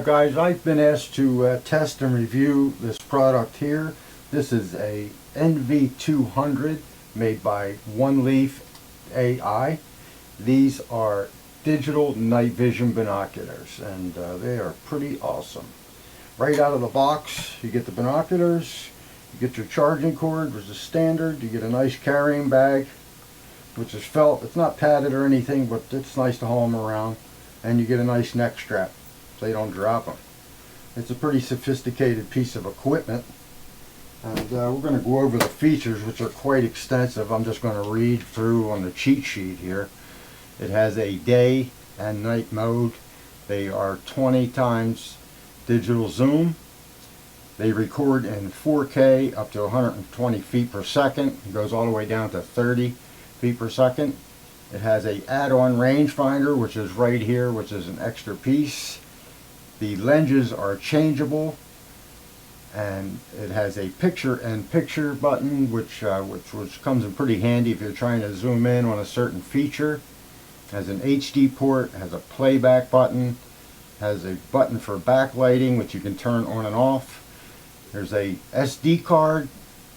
Guys, I've been asked to test and review this product here. This is a NV200 made by oneleaf.ai. These are digital night vision binoculars, and they are pretty awesome. Right out of the box, you get the binoculars, you get your charging cord, which is standard, you get a nice carrying bag, which is felt. It's not padded or anything, but it's nice to haul them around. And you get a nice neck strap so you don't drop them. It's a pretty sophisticated piece of equipment, and we're going to go over the features, which are quite extensive. I'm just going to read through on the cheat sheet here. It has a day and night mode. They are 20 times digital zoom. They record in 4K up to 120 feet per second. It goes all the way down to 30 feet per second. It has a add-on rangefinder, which is right here, which is an extra piece. The lenses are changeable, and it has a picture-in-picture button, which comes in pretty handy if you're trying to zoom in on a certain feature. It has an HD port, has a playback button, has a button for backlighting, which you can turn on and off. There's a SD card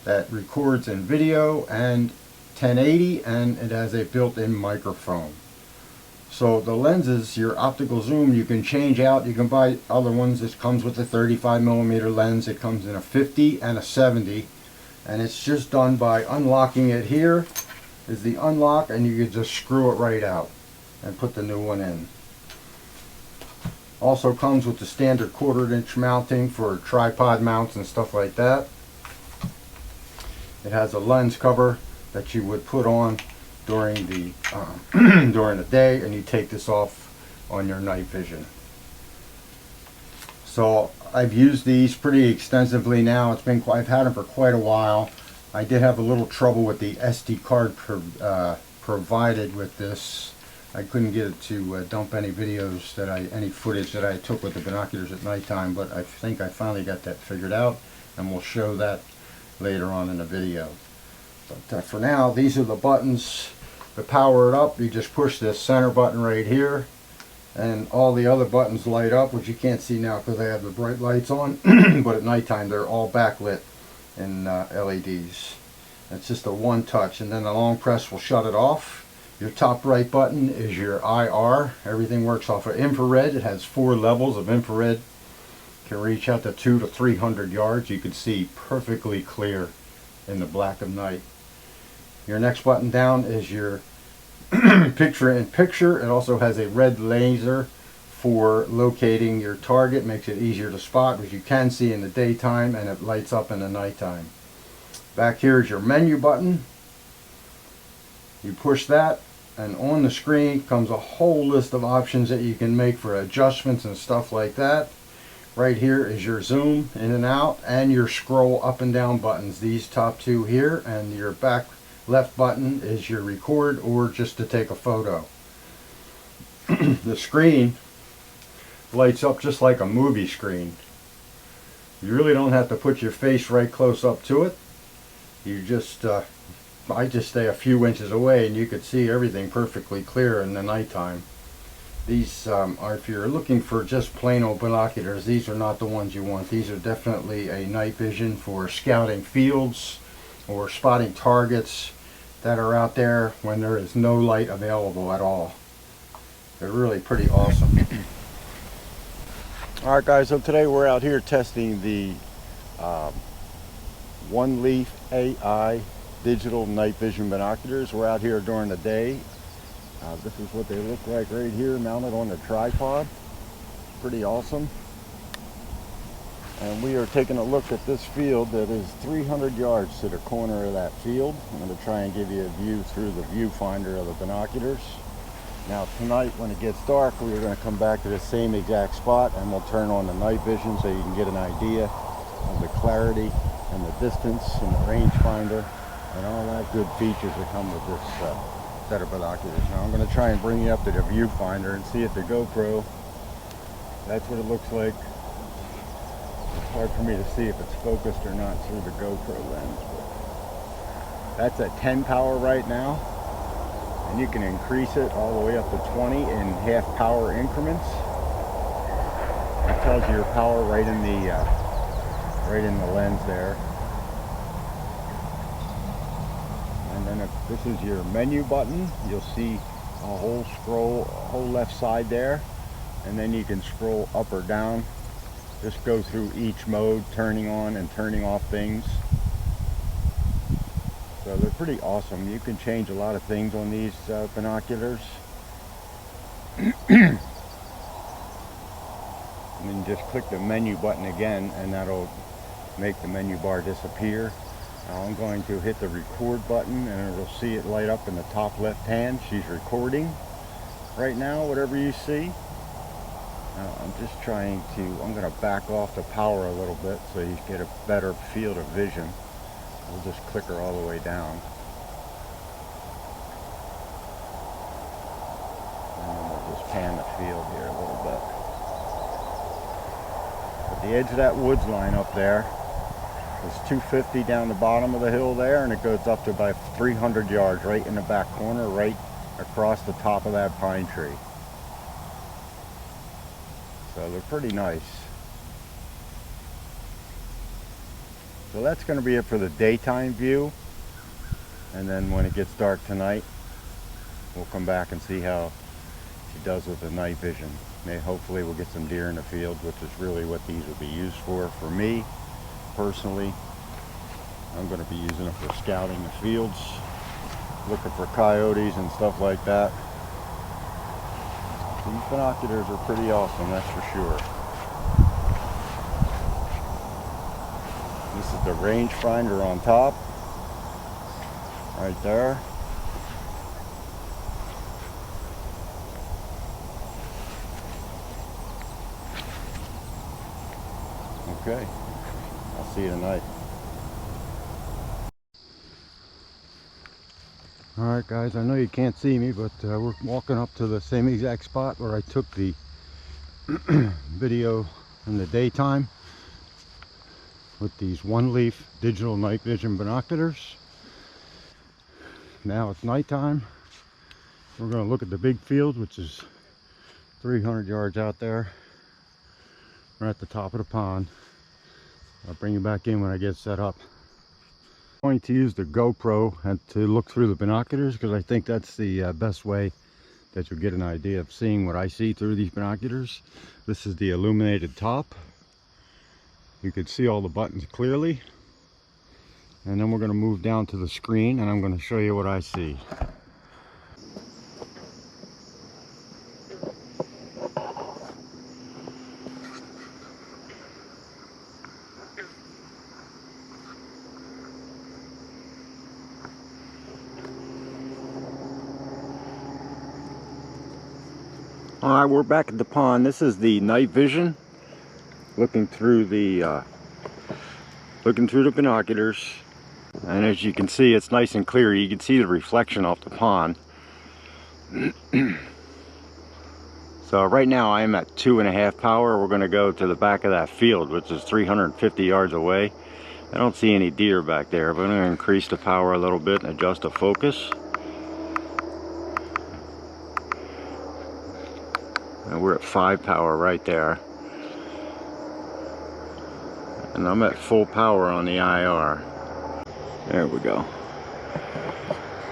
that records in video and 1080, and it has a built-in microphone. So the lenses, your optical zoom, you can change out. You can buy other ones. This comes with a 35mm lens. It comes in a 50 and a 70, and it's just done by unlocking it. Here is the unlock, and you can just screw it right out and put the new one in. Also comes with the standard 1/4" mounting for tripod mounts and stuff like that. It has a lens cover that you would put on during the during the day, and you take this off on your night vision. So I've used these pretty extensively now. I've had them for quite a while. I did have a little trouble with the SD card provided with this. I couldn't get it to dump any videos any footage that I took with the binoculars at nighttime, but I think I finally got that figured out, and we'll show that later on in the video. But for now, these are the buttons to power it up. You just push this center button right here, and all the other buttons light up, which you can't see now because I have the bright lights on, but at nighttime they're all backlit in LEDs. It's just a one touch, and then the long press will shut it off. Your top right button is your IR. Everything works off of infrared. It has 4 levels of infrared. It can reach out to 200 to 300 yards. You can see perfectly clear in the black of night. Your next button down is your picture-in-picture. It also has a red laser for locating your target. Makes it easier to spot, which you can see in the daytime, and it lights up in the nighttime. Back here is your menu button. You push that, and on the screen comes a whole list of options that you can make for adjustments and stuff like that. Right here is your zoom in and out, and your scroll up and down buttons. These top two here, and your back left button is your record or just to take a photo. The screen lights up just like a movie screen. You really don't have to put your face right close up to it. You just I just stay a few inches away, and you could see everything perfectly clear in the nighttime. These are, if you're looking for just plain old binoculars, these are not the ones you want. These are definitely a night vision for scouting fields or spotting targets that are out there when there is no light available at all. They're really pretty awesome. Alright guys, so today we're out here testing the oneleaf.ai digital night vision binoculars. We're out here during the day. This is what they look like right here, mounted on the tripod. Pretty awesome. And we are taking a look at this field that is 300 yards to the corner of that field. I'm going to try and give you a view through the viewfinder of the binoculars. Now tonight when it gets dark, we're going to come back to the same exact spot, and we'll turn on the night vision so you can get an idea of the clarity and the distance and the rangefinder and all that good features that come with this set of binoculars. Now I'm going to try and bring you up to the viewfinder and see if the GoPro, that's what it looks like. It's hard for me to see if it's focused or not through the GoPro lens. But that's at 10 power right now, and you can increase it all the way up to 20 in half power increments. It tells you your power right in the lens there. And then if this is your menu button, you'll see a whole left side there, and then you can scroll up or down. Just go through each mode, turning on and turning off things. So they're pretty awesome. You can change a lot of things on these binoculars. And then just click the menu button again, and that'll make the menu bar disappear. Now I'm going to hit the record button, and it'll see it light up in the top left hand. She's recording right now, whatever you see. I'm just trying to, I'm going to back off the power a little bit so you get a better field of vision. We'll just click her all the way down. And then we'll just pan the field here a little bit. At the edge of that woods line up there, it's 250 down the bottom of the hill there, and it goes up to about 300 yards right in the back corner, right across the top of that pine tree. So they're pretty nice. So that's going to be it for the daytime view, and then when it gets dark tonight, we'll come back and see how she does with the night vision. Hopefully we'll get some deer in the field, which is really what these will be used for. For me personally, I'm going to be using it for scouting the fields, looking for coyotes and stuff like that. These binoculars are pretty awesome, that's for sure. This is the rangefinder on top, right there. Okay, I'll see you tonight. Alright guys, I know you can't see me, but we're walking up to the same exact spot where I took the video in the daytime with these one-leaf digital night vision binoculars. Now it's nighttime. We're going to look at the big field, which is 300 yards out there. We're at the top of the pond. I'll bring you back in when I get set up. I'm going to use the GoPro and to look through the binoculars, because I think that's the best way that you'll get an idea of seeing what I see through these binoculars. This is the illuminated top. You can see all the buttons clearly. And then we're going to move down to the screen, and I'm going to show you what I see. Alright, we're back at the pond. This is the night vision, looking through the binoculars, and as you can see, it's nice and clear. You can see the reflection off the pond. So right now I am at 2.5 power. We're going to go to the back of that field, which is 350 yards away. I don't see any deer back there, but I'm going to increase the power a little bit and adjust the focus. And we're at 5 power right there. And I'm at full power on the IR. There we go.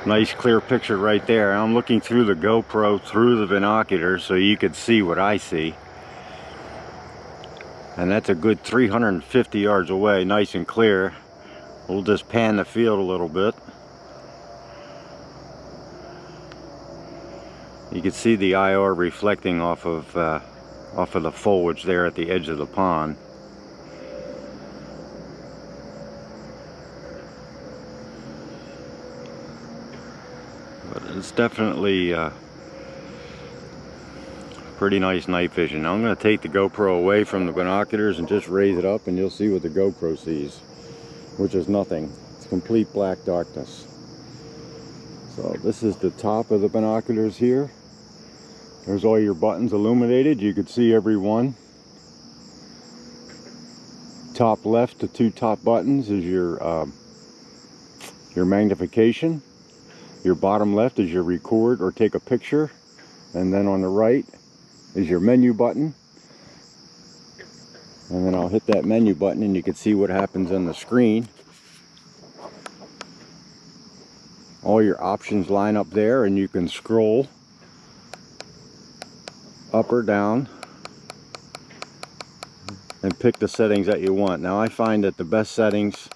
Nice clear picture right there. I'm looking through the GoPro through the binoculars so you can see what I see. And that's a good 350 yards away, nice and clear. We'll just pan the field a little bit. You can see the IR reflecting off of the foliage there at the edge of the pond. But it's definitely pretty nice night vision. Now I'm going to take the GoPro away from the binoculars and just raise it up, and you'll see what the GoPro sees, which is nothing. It's complete black darkness. So this is the top of the binoculars here. There's all your buttons illuminated. You can see every one. Top left, the 2 top buttons is your magnification. Your bottom left is your record or take a picture. And then on the right is your menu button. And then I'll hit that menu button and you can see what happens on the screen. All your options line up there, and you can scroll up or down and pick the settings that you want. Now I find that the best settings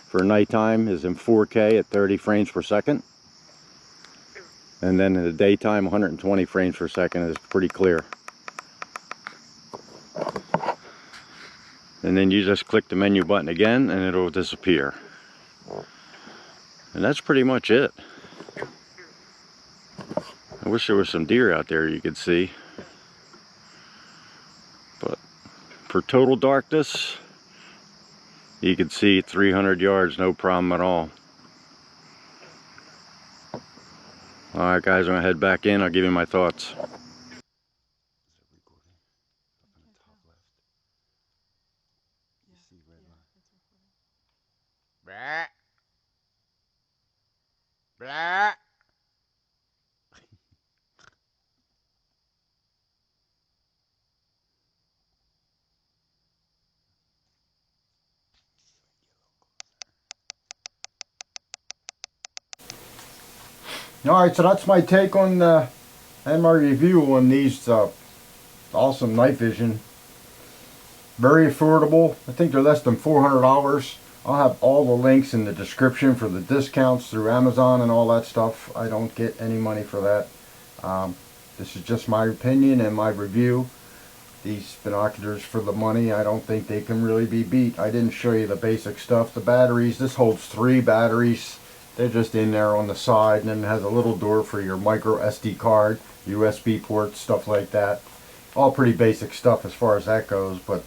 for nighttime is in 4K at 30 frames per second. And then in the daytime, 120 frames per second is pretty clear. And then you just click the menu button again and it'll disappear. And that's pretty much it. I wish there was some deer out there you could see. But for total darkness, you can see 300 yards, no problem at all. Alright guys, I'm going to head back in. I'll give you my thoughts. Blah. Blah. Alright, so that's my take on and my review on these awesome night vision. Very affordable. I think they're less than $400. I'll have all the links in the description for the discounts through Amazon and all that stuff. I don't get any money for that. This is just my opinion and my review. These binoculars, for the money, I don't think they can really be beat. I didn't show you the basic stuff. The batteries, this holds 3 batteries. They're just in there on the side, and then it has a little door for your micro SD card, USB ports, stuff like that. All pretty basic stuff as far as that goes, but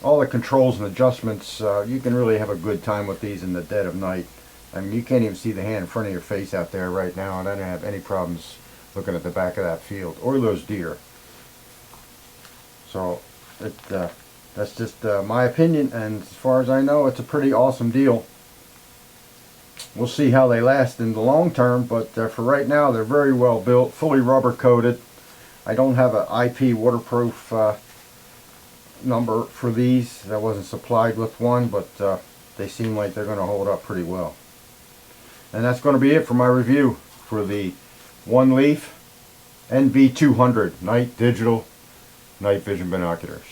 all the controls and adjustments, you can really have a good time with these in the dead of night. I mean, you can't even see the hand in front of your face out there right now, and I don't have any problems looking at the back of that field or those deer. So that's just my opinion, and as far as I know, it's a pretty awesome deal. We'll see how they last in the long term, but for right now, they're very well built, fully rubber coated. I don't have an IP waterproof number for these. I wasn't supplied with one, but they seem like they're going to hold up pretty well. And that's going to be it for my review for the OneLeaf NV200 night digital night vision binoculars.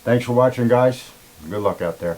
Thanks for watching, guys. Good luck out there.